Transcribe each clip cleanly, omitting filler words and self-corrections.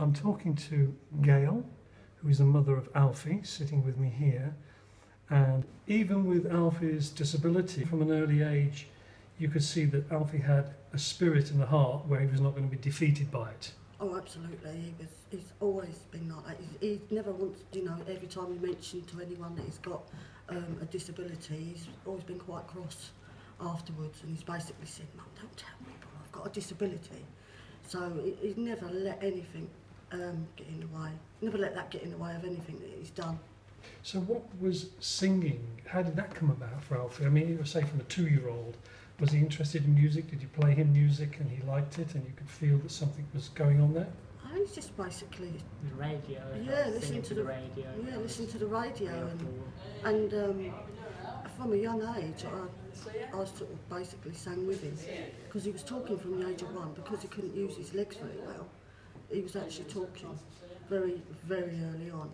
I'm talking to Gale, who is the mother of Alfie, sitting with me here. And even with Alfie's disability, from an early age, you could see that Alfie had a spirit and a heart where he was not going to be defeated by it. Oh, absolutely. He's always been like that. He never once, you know, every time he mentioned to anyone that he's got a disability, he's always been quite cross afterwards, and he's basically said, "Mum, don't tell people I've got a disability." So he's never let anything get in the way. Never let that get in the way of anything that he's done. So what was singing? How did that come about for Alfie? I mean, you were say from a 2-year-old, was he interested in music? Did you play him music and he liked it and you could feel that something was going on there? I was just basically the radio. Yeah, listening to the radio. Yeah, listening to the radio and from a young age, I sort of basically sang with him because he was talking from the age of 1 because he couldn't use his legs very well. He was actually talking very, very early on.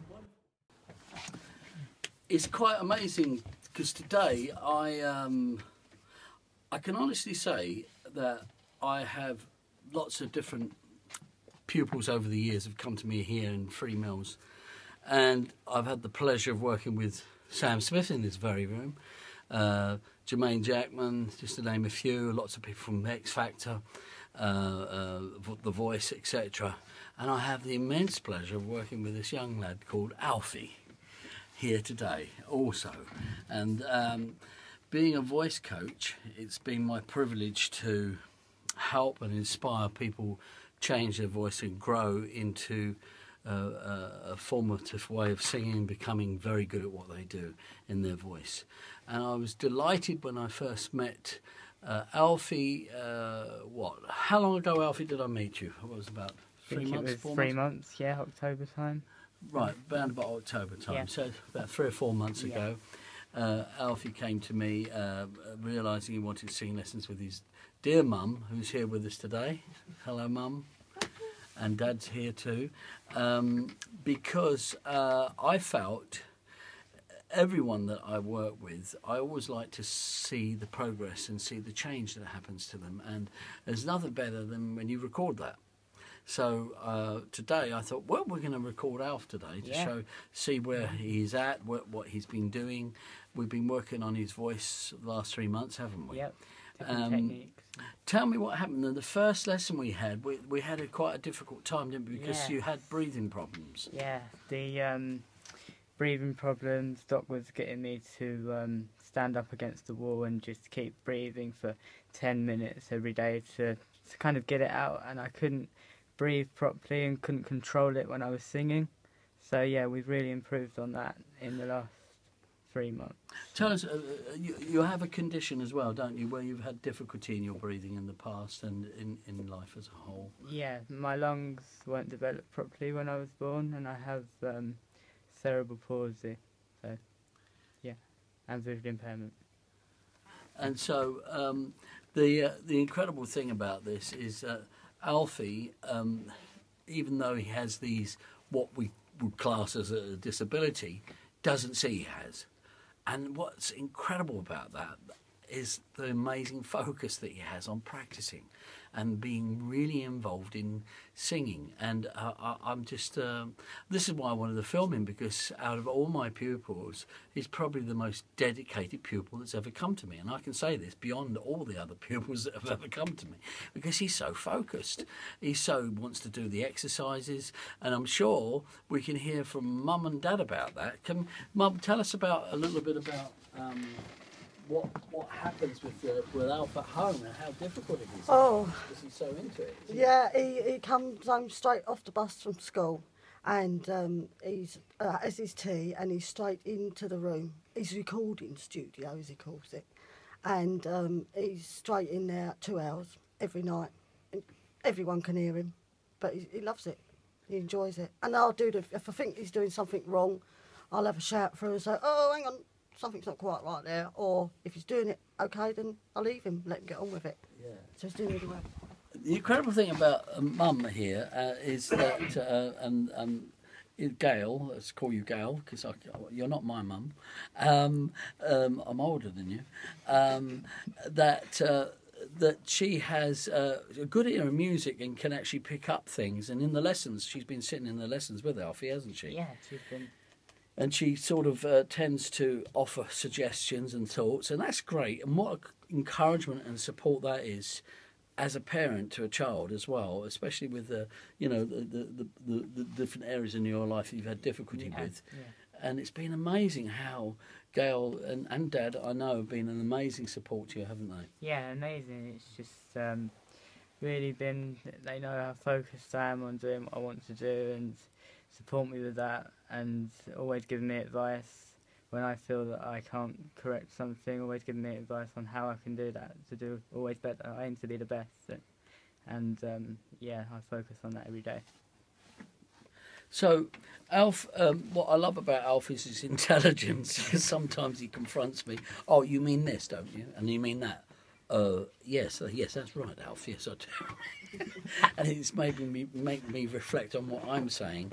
It's quite amazing because today I can honestly say that I have lots of different pupils over the years have come to me here in Free Mills, and I've had the pleasure of working with Sam Smith in this very room, Jermaine Jackman, just to name a few, lots of people from X Factor, The Voice, etc. And I have the immense pleasure of working with this young lad called Alfie here today also. And being a voice coach, it's been my privilege to help and inspire people change their voice and grow into a formative way of singing, becoming very good at what they do in their voice. And I was delighted when I first met Alfie. How long ago, Alfie, did I meet you? It was about 3 months, 4 months? 3 months, yeah, October time. Right, around about October time, yeah. So about 3 or 4 months ago, Alfie came to me, realising he wanted singing lessons with his dear mum, who's here with us today. Hello, Mum. And Dad's here too. Because I felt everyone that I work with, I always like to see the progress and see the change that happens to them. And there's nothing better than when you record that. So today I thought, well, we're going to record Alf today to see where he's at, what he's been doing. We've been working on his voice the last 3 months, haven't we? Yep, different techniques. Tell me what happened in the first lesson we had. We had quite a difficult time, didn't we? Because you had breathing problems. Yeah, the breathing problems. Doc was getting me to stand up against the wall and just keep breathing for 10 minutes every day to kind of get it out, and I couldn't breathe properly and couldn't control it when I was singing. So yeah, we've really improved on that in the last 3 months. Tell us, you have a condition as well, don't you, where you've had difficulty in your breathing in the past and in life as a whole? Yeah, my lungs weren't developed properly when I was born, and I have cerebral palsy, so yeah, and visual impairment. And so the incredible thing about this is Alfie, even though he has these, what we would class as a disability, doesn't see he has. And what's incredible about that is the amazing focus that he has on practicing and being really involved in singing. And I'm just, this is why I wanted to film him, because out of all my pupils, he's probably the most dedicated pupil that's ever come to me. And I can say this beyond all the other pupils that have ever come to me, because he's so focused. He so wants to do the exercises. And I'm sure we can hear from Mum and Dad about that. Can Mum tell us a little bit about what happens with Alf at home and how difficult it is? Oh, because he's so into it. Yeah, he comes home straight off the bus from school, and he's has his tea, and he's straight into the room. His recording studio, as he calls it, and he's straight in there 2 hours every night. And everyone can hear him, but he loves it. He enjoys it. And I'll do if I think he's doing something wrong, I'll have a shout through and say, "Oh, hang on, something's not quite right there," or if he's doing it okay, then I'll leave him, let him get on with it. Yeah. So he's doing really well. The incredible thing about Mum here is that, Gale, let's call you Gale, because you're not my mum, I'm older than you, that that she has a good ear of music and can actually pick up things. And in the lessons, she's been sitting in the lessons with Alfie, hasn't she? Yeah, she's been. And she sort of tends to offer suggestions and thoughts, and that's great. And what encouragement and support that is as a parent to a child as well, especially with the different areas in your life that you've had difficulty with. Yeah. And it's been amazing how Gale and Dad, I know, have been an amazing support to you, haven't they? Yeah, amazing. It's just really been, they know how focused I am on doing what I want to do and support me with that, and always giving me advice when I feel that I can't correct something, always giving me advice on how I can do that, to do always better. I aim to be the best, and yeah, I focus on that every day. So, Alf, what I love about Alf is his intelligence. Sometimes he confronts me. Oh, you mean this, don't you? And you mean that? Yes, that's right, Alf. Yes, I do. And it's making me reflect on what I'm saying.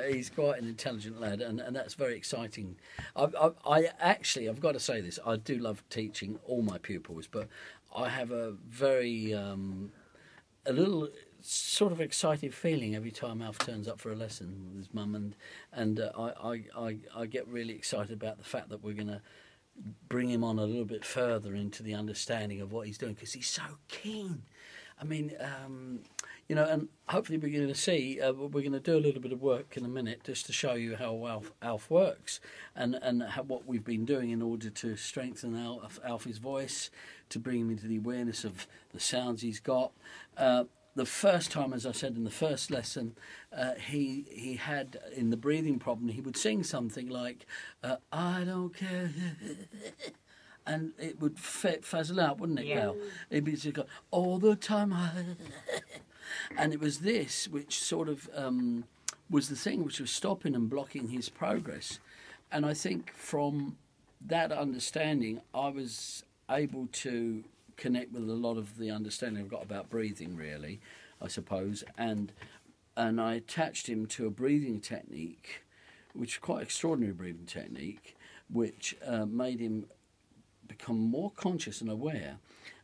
He's quite an intelligent lad, and that's very exciting. I actually, I've got to say this, I do love teaching all my pupils, but I have a very, a little sort of excited feeling every time Alf turns up for a lesson with his mum, and I get really excited about the fact that we're going to bring him on a little bit further into the understanding of what he's doing, because he's so keen. I mean, you know, and hopefully we're going to see, we're going to do a little bit of work in a minute just to show you how Alf works, and what we've been doing in order to strengthen Alfie's voice, to bring him into the awareness of the sounds he's got. The first time, as I said in the first lesson, he had, in the breathing problem, he would sing something like, I don't care, and it would fizzle out, wouldn't it, Gale? It'd be just go, all the time, and it was this which sort of was the thing which was stopping and blocking his progress. And I think from that understanding, I was able to connect with a lot of the understanding I've got about breathing, really, I suppose, and I attached him to a breathing technique, which is quite extraordinary breathing technique, which made him become more conscious and aware.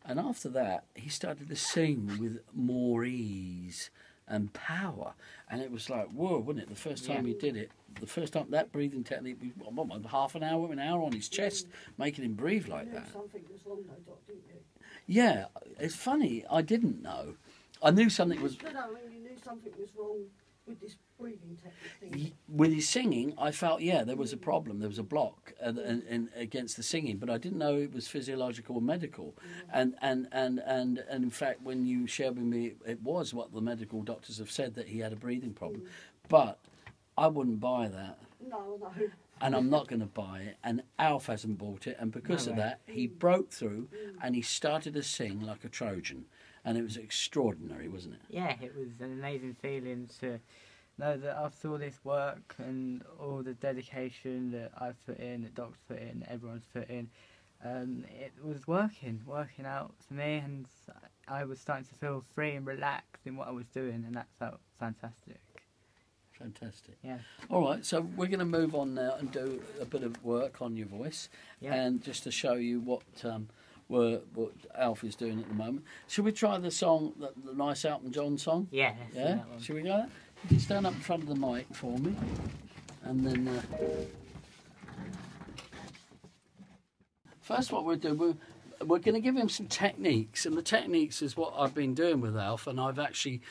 And after that, he started to sing with more ease and power, and it was like, whoa, wasn't it? The first time he did it, the first time that breathing technique, half an hour on his chest, making him breathe like that. Something was wrong, though, Doc, didn't you? Yeah, it's funny. I didn't know. I knew something was. No, I mean, you knew something was wrong with this breathing technique. With his singing, I felt there was a problem. There was a block against the singing, but I didn't know it was physiological or medical. And in fact, when you shared with me, it was what the medical doctors have said, that he had a breathing problem. But I wouldn't buy that. No. And I'm not going to buy it, and Alf hasn't bought it, and because of that, he broke through and he started to sing like a Trojan, and it was extraordinary, wasn't it? Yeah, it was an amazing feeling to know that after all this work and all the dedication that I've put in, that Doc's put in, that everyone's put in, it was working out for me, and I was starting to feel free and relaxed in what I was doing, and that felt fantastic. Fantastic. Yeah. All right, so we're going to move on now and do a bit of work on your voice, and just to show you what Alf is doing at the moment. Should we try the song, the nice Elton John song? Yeah. Yeah. Should we go that? If you stand up in front of the mic for me, and then first what we'll do, we're going to give him some techniques, and the techniques is what I've been doing with Alf, and I've actually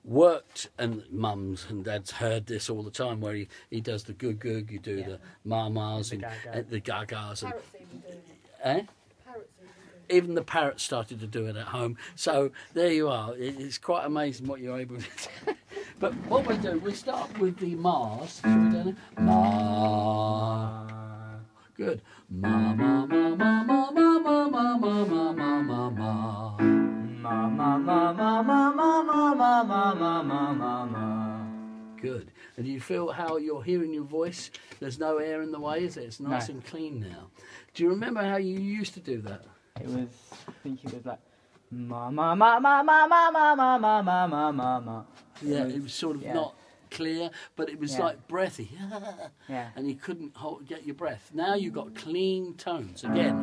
worked, and mums and dads heard this all the time, where he does the good, you do the ma-mas and the gagas. And, even the parrots started to do it at home. So there you are. It's quite amazing what you're able to do. But what we do, we start with the ma's. Shall we do it? Ma. Good. Ma, ma, ma, ma, ma, ma, ma, ma, ma, ma, ma, ma. Ma, ma, ma, ma, ma, ma, ma, ma, ma, ma, ma, ma. Good. And do you feel how you're hearing your voice? There's no air in the way, is it? It's nice and clean now. Do you remember how you used to do that? It was, I think it was like, ma ma ma ma ma ma ma ma ma ma ma ma ma. Yeah, it was sort of not clear, but it was Yeah. like breathy. Yeah. And you couldn't get your breath. Now you've got clean tones again.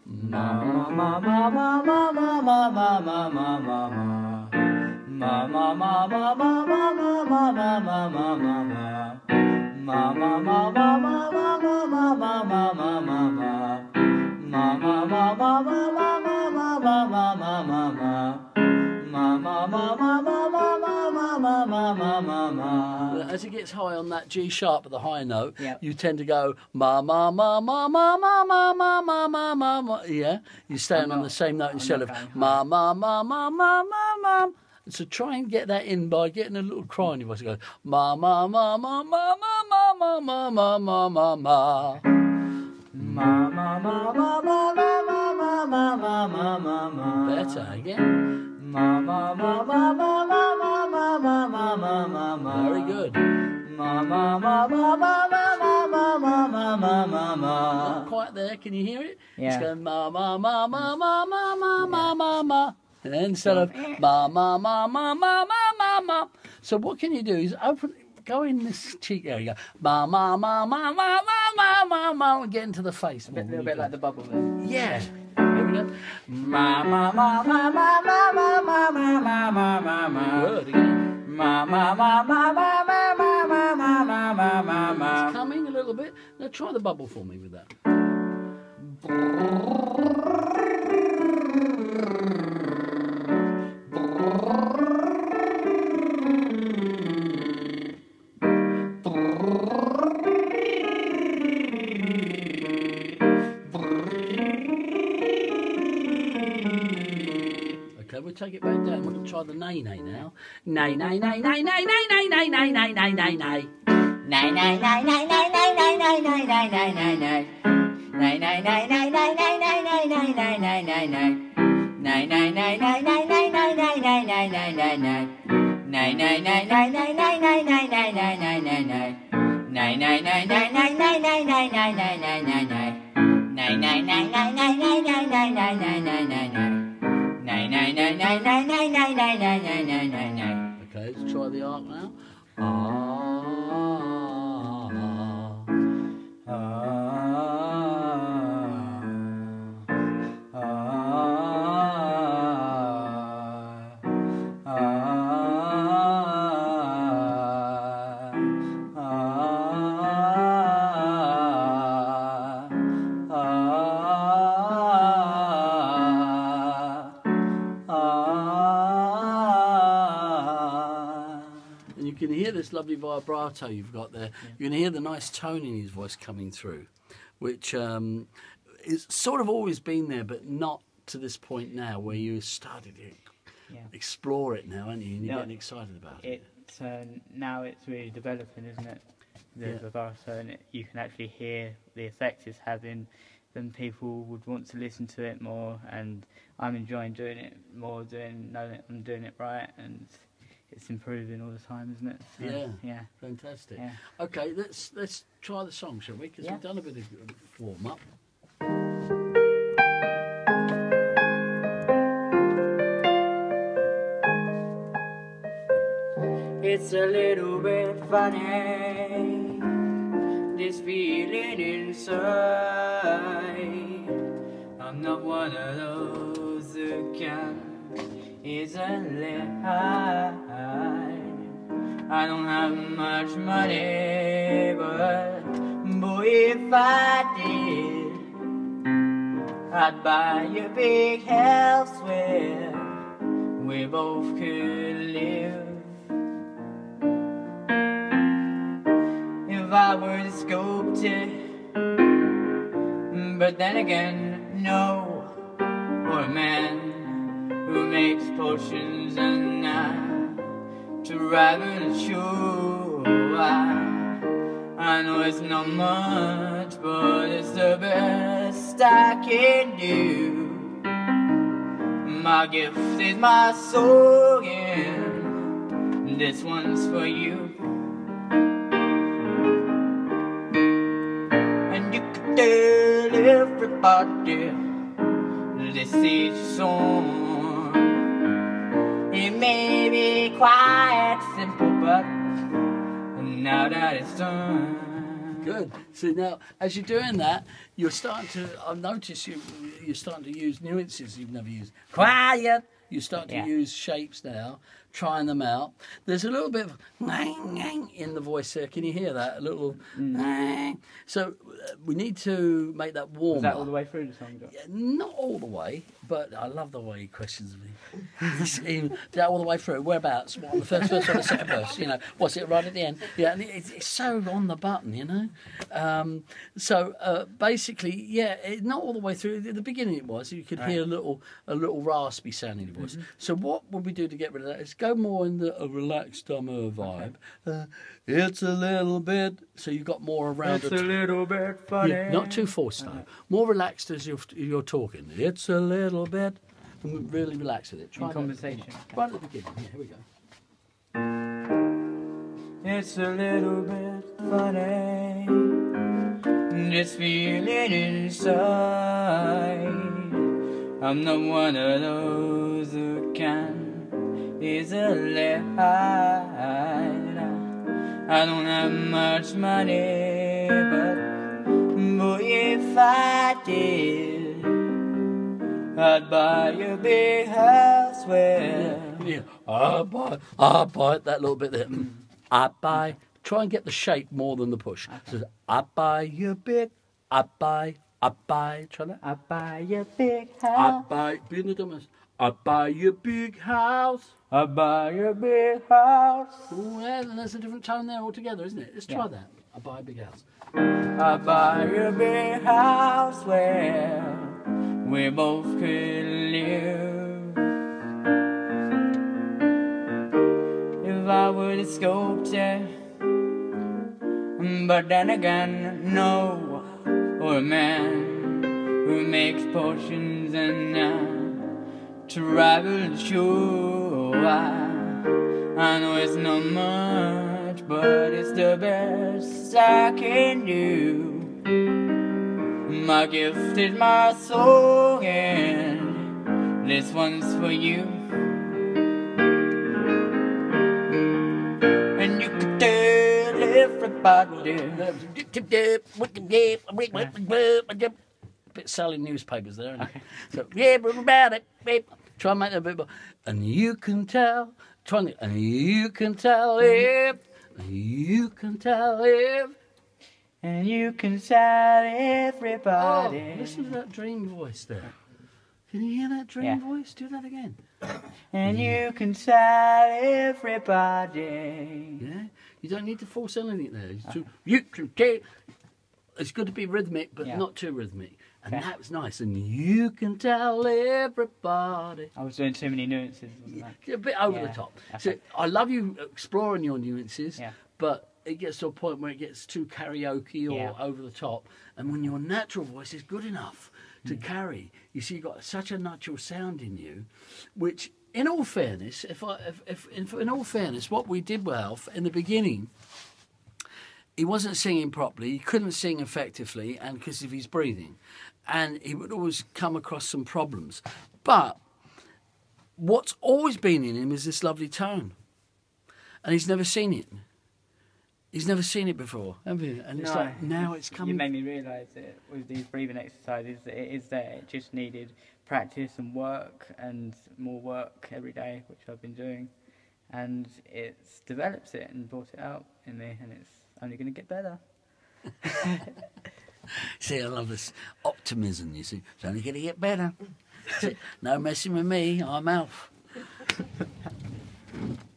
Ma ma ma ma ma ma ma ma ma ma ma ma ma. Ma ma ma ma ma ma ma ma ma ma ma ma ma. Ma ma ma ma ma ma ma ma ma ma ma ma ma. Ma ma ma ma ma ma ma ma ma ma ma ma ma. Ma ma ma ma ma ma ma ma ma ma ma ma ma. As it gets high on that G sharp at the high note, Yep. you tend to go ma ma ma ma ma ma ma ma ma ma ma ma. Yeah, you stay on the same note instead of ma ma ma ma ma ma ma. So try and get that in by getting a little cry in your voice. It goes ma ma ma ma ma ma ma ma ma ma ma ma ma. Ma ma ma ma ma ma ma ma ma ma ma ma. Better again. Ma ma ma ma ma ma ma ma ma ma ma ma ma. Very good. Ma ma ma ma ma ma ma ma ma ma ma ma ma. Not quite there. Can you hear it? Yeah. It's going ma ma ma ma ma ma ma ma ma ma. And then instead of ma ma ma ma ma ma ma ma. So what can you do is go in this cheek area. Ma ma ma ma ma ma ma ma ma. And get into the face. A little bit like the bubble then. Yeah. Here we go. Ma ma ma ma ma ma ma ma ma ma ma ma ma. Word again. Ma ma ma ma ma ma ma ma ma ma ma ma ma. It's coming a little bit. Now try the bubble for me with that. Okay, we'll take it back down. We're going to try the nay nay now. Nay nay nay nay nay nay nay nay nay nay nay nay nay. Nay nay nay nay nay nay nay nay nay nay nay nay nay. Nay nay nay nay nay nay nay nay nay nay nay nay nay. Nay nay nay nay nay nay nay nay nay nay nay nay nay. Nay nay nay nay nay nay nay nay nay nay nay nay nay. Nay nay nay nay nay nay nay nay nay nay nay nay nay. Nay nay nay nay nay nay nay nay nay nay nay nay nay. Nay nay nay nay nay nay nay nay nay nay nay nay nay. Okay, let's try the arc now. And you can hear this lovely vibrato you've got there. Yeah. You can hear the nice tone in his voice coming through, which is sort of always been there, but not to this point now where you started to explore it now, aren't you? And you're getting excited about it. Now it's really developing, isn't it? The vibrato, and you can actually hear the effect it's having. Then people would want to listen to it more, and I'm enjoying doing it more, knowing that I'm doing it right, and it's improving all the time, isn't it? So, yeah. Fantastic. Yeah. Okay, let's try the song, shall we? Because we've done a bit of warm up. It's a little bit funny, this feeling inside. I'm not one of those who can easily hide. I don't have much money, but boy, if I did, I'd buy you a big house where we both could live. If I were to sculpt it, but then again, no. Or a man who makes potions and not to rather show. I know it's not much, but it's the best I can do. My gift is my soul, and this one's for you. And you can tell everybody this is your song. It may be quite simple, but now that it's done. Good. So now, as you're doing that, you're starting to. I've noticed you're starting to use nuances you've never used. Quiet. You start to use shapes now, trying them out. There's a little bit of in the voice there. Can you hear that? A little. So we need to make that warmer. Is that all the way through the song? Yeah, not all the way, but I love the way he questions me. Is that all the way through? Whereabouts? What, on the first verse or the second verse? You know, what's it right at the end? Yeah, and it's so on the button, you know. Basically, yeah, not all the way through. At the beginning, it was. You could hear a little raspy sounding voice. So what would we do to get rid of that? Is go more in a relaxed dumber vibe. It's a little bit. So you've got more around. It's a little bit funny. Yeah, not too forced though. More relaxed as you're talking. It's a little bit. Really relax with it. Try in conversation. Right at the beginning. Yeah, here we go. It's a little bit funny, just feeling inside. I'm not one of those who can easily hide. I don't have much money, but boy, if I did, I'd buy a big house where. Yeah. I buy that little bit there. I buy. Try and get the shape more than the push. So I buy you big. I buy. Try that. I buy a big house. I buy. Being the dumbest. I buy you a big house. I buy a big house. Ooh, yeah, there's a different tone there altogether, isn't it? Let's try that. I buy a big house. I buy a big house where we both could live. If I were the sculptor, but then again, no. Or a man who makes potions and travel the shore. I know it's not much, but it's the best I can do. My gift is my song, and this one's for you. And you can tell everybody. Bit selling newspapers there, isn't it? So yeah, about it. Try and make that a bit more. And you can tell. And you can tell if. And you can tell if. And you can tell everybody. Oh, listen to that dream voice there. Can you hear that dream voice? Do that again. And you can tell everybody. Yeah, you don't need to force anything there. You can tell. It's good to be rhythmic, but not too rhythmic. And that was nice. And you can tell everybody. I was doing too many nuances, wasn't I? A bit over the top. So I love you exploring your nuances, but it gets to a point where it gets too karaoke or over the top. And when your natural voice is good enough to carry, you see, you've got such a natural sound in you, which, in all fairness, in all fairness, what we did with Alf in the beginning, he wasn't singing properly, he couldn't sing effectively, and because of his breathing, and he would always come across some problems. But what's always been in him is this lovely tone, and he's never seen it. He's never seen it before, have you? And it's like, now it's coming. You made me realise it with these breathing exercises that it is there. It just needed practice and work and more work every day, which I've been doing. And it's developed it and brought it out in me, and it's only going to get better. See, I love this optimism, you see. It's only going to get better. See, no messing with me, I'm Alf.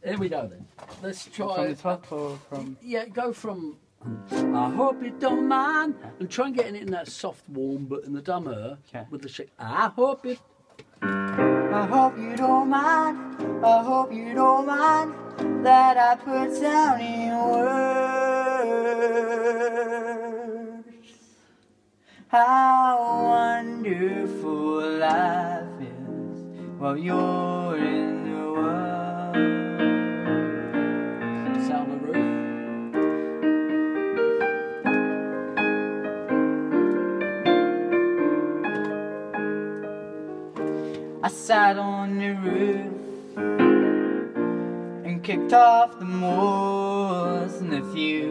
Here we go then. Let's try from the top or from... Yeah, go from I hope you don't mind, and try and get it in that soft warm but in the dumber with the shake. I hope you don't mind, I hope you don't mind that I put down in words how wonderful life is while you're in the world. Sound the roof. I sat on the roof and kicked off the moors and the few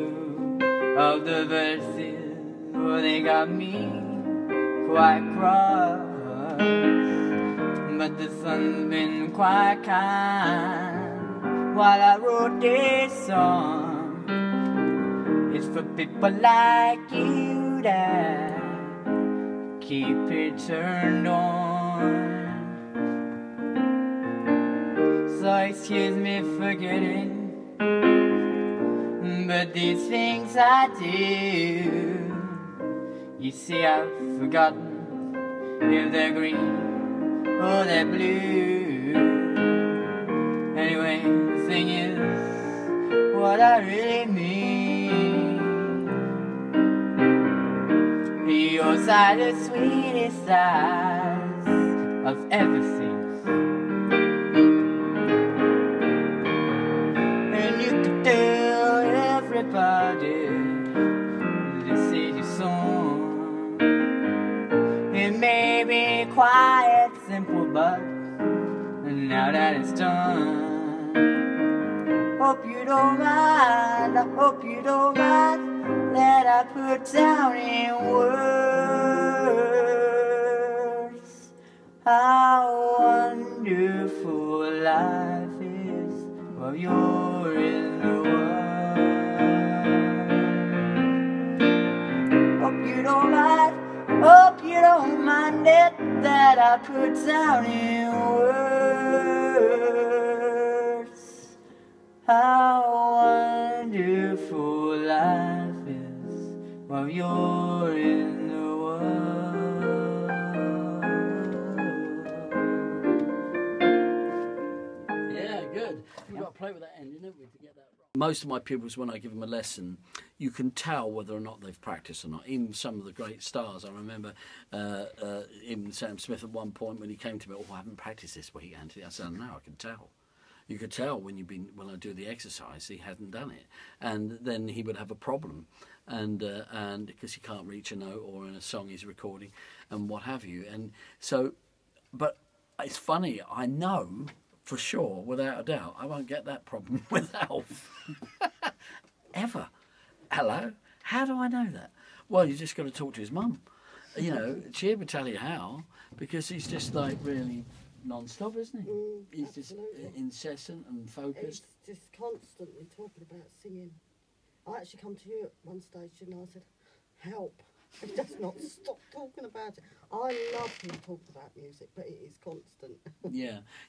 of the verses, oh, they got me quite cross. But the sun's been quite kind while I wrote this song. It's for people like you that keep it turned on. So excuse me for getting, but these things I do, you see I've forgotten if they're green or they're blue. Anyway, the thing is what I really mean. Yours are the sweetest eyes I've ever seen. And you could tell everybody this is your song. It may be quiet, simple, but now that it's done, hope you don't mind, I hope you don't mind that I put down in words how wonderful life is while you're in the world. Hope you don't mind, hope you don't mind it that I put down in words how wonderful life is while you're in the world. Yeah, good. We've got to play with that ending, haven't we, to get that right. Most of my pupils, when I give them a lesson, you can tell whether or not they've practiced or not. Even some of the great stars. I remember even Sam Smith at one point when he came to me, oh, I haven't practiced this week, Anthony. I said, no, I can tell. You could tell when I do the exercise, he hadn't done it, and then he would have a problem, and because he can't reach a note or in a song he's recording, and what have you, and so, but it's funny. I know for sure, without a doubt, I won't get that problem with Alf ever. Hello, how do I know that? Well, you just got to talk to his mum. You know, she would tell you how, because he's just like really non-stop, isn't he? He's Absolutely. just incessant and focused. He's just constantly talking about singing. I actually come to you at one stage and I said, help. He does not stop talking about it. I love him talking about music, but it is constant.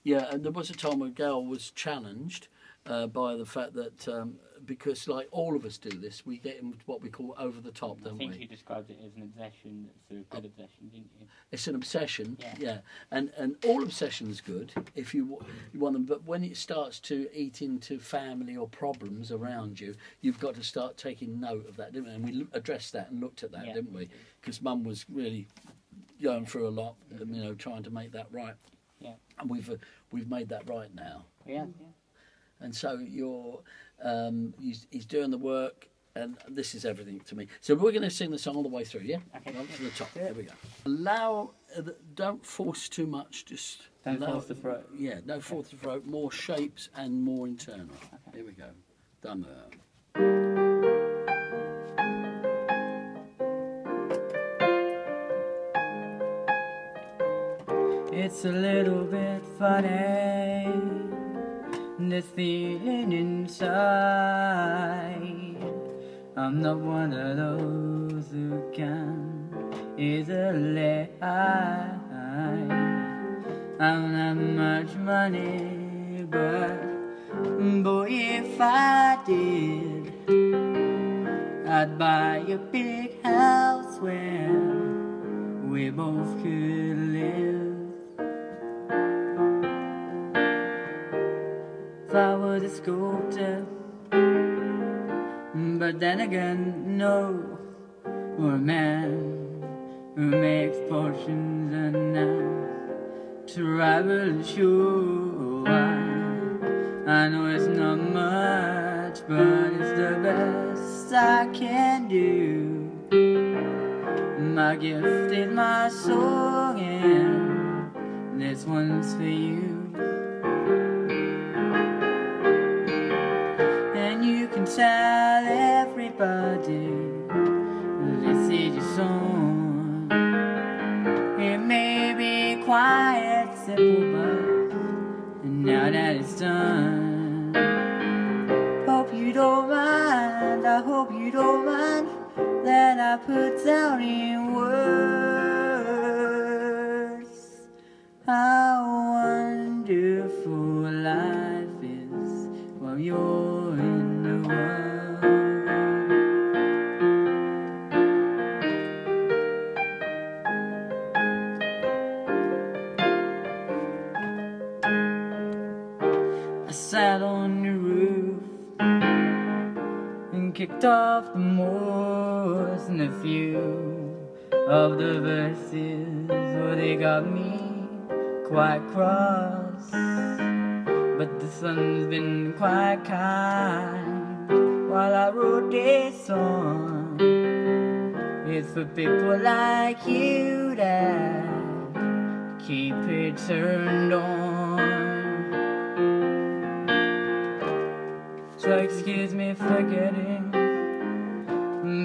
Yeah, and there was a time when Gale was challenged by the fact that, because like all of us do this, we get in what we call over the top, don't we? I think you described it as an obsession, it's a good obsession, didn't you? It's an obsession, Yeah. and all obsession's good if you want them, but when it starts to eat into family or problems around you, you've got to start taking note of that, didn't we? And we addressed that and looked at that, didn't we? Because Mum was really going through a lot, you know, trying to make that right. Yeah. And we've made that right now. Yeah. And so he's doing the work, and this is everything to me. So we're going to sing the song all the way through, yeah? Okay. Right to the top. Here we go. Don't force too much. Just Don't force the throat. Yeah, no force the throat. More shapes and more internal. Okay. Here we go. Done. It's a little bit funny, this feeling inside. I'm not one of those who can easily hide. I don't have much money, but boy, if I did, I'd buy a big house where we both could live. If I was a sculptor, but then again, no, or a man who makes potions and now travel and show. I know it's not much, but it's the best I can do. My gift is my song, and this one's for you. And you can tell tell everybody this is your song. It may be quiet, simple, but now that it's done, hope you don't mind, I hope you don't mind that I put down in words how wonderful life is while you're in the world. I sat on the roof and kicked off the moors, and a few of the verses, well, they got me quite cross. But the sun's been quite kind while I wrote this song. It's for people like you that keep it turned on. So excuse me for getting,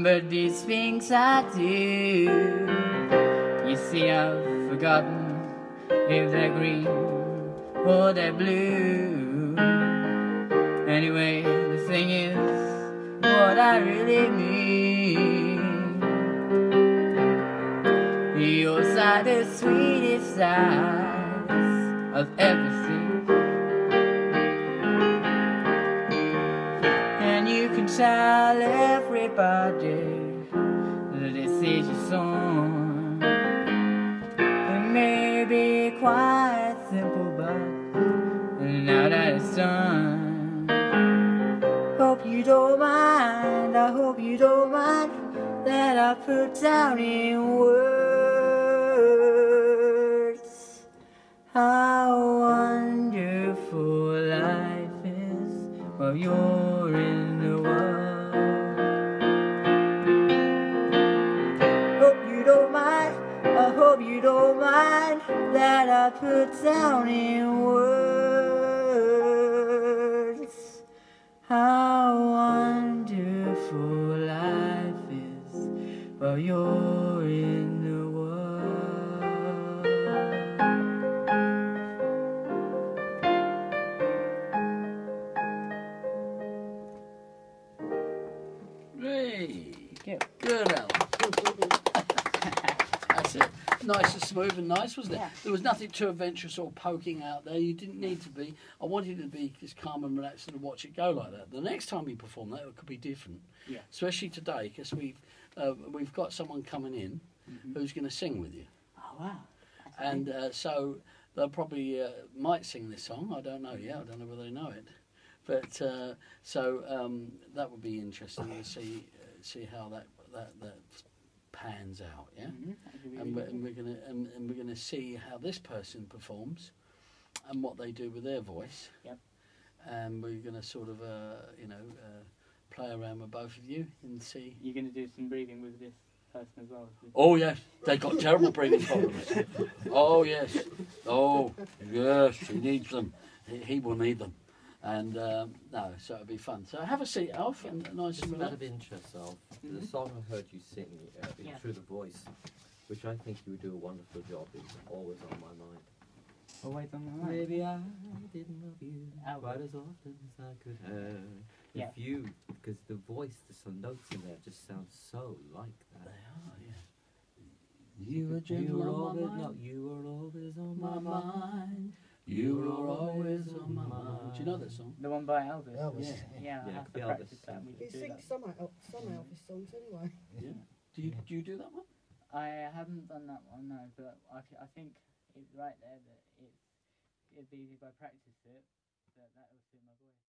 but these things I do, you see I've forgotten if they're green or they're blue. Anyway, the thing is what I really mean. Your side is sweetest eyes I've ever seen. And you can tell everybody that this is your song. It may be quite simple, but now that it's done, hope you don't mind, I hope you don't mind that I put down in words how wonderful life is while you're in the world. Hope you don't mind, I hope you don't mind that I put down in words how wonderful life is while you're in the world. Hey, Yeah. good, Alan. That's it. Nice and smooth and nice, wasn't it? Yeah. There was nothing too adventurous or poking out there. You didn't need to be. I wanted you to be just calm and relaxed and watch it go like that. The next time you perform that, it could be different. Yeah. Especially today, because we've got someone coming in who's going to sing with you. Oh wow. And so they'll probably might sing this song. I don't know yet. I don't know whether they know it. But that would be interesting to see how that pans out. Yeah. And we're gonna see how this person performs and what they do with their voice. Yep. And we're gonna sort of play around with both of you and see. You're going to do some breathing with this person as well? Oh yes, they got terrible breathing problems. Oh yes, he needs them. He will need them. And no, so it'll be fun. So have a seat, Alf, and nice Just and out relaxed. of interest, Alf, the song I heard you sing Yeah. through the voice, which I think you do a wonderful job, is always on my mind. Always on the line. Maybe I didn't love you Oh. quite as often as I could have. Yeah. If you, because the voice, there's some notes in there just sound so like They that. are, yeah. You were gentle on my mind. You were always on My mind. You were always on my mind. Do you know that song? The one by Elvis? Elvis. Yeah, I Yeah, have to Elvis, practice that. yeah. We He could do sings that. some Elvis songs anyway. Yeah. Do you do that one? I haven't done that one, no, but I think it's right there that it'd be easy if I practice it, that will suit my voice.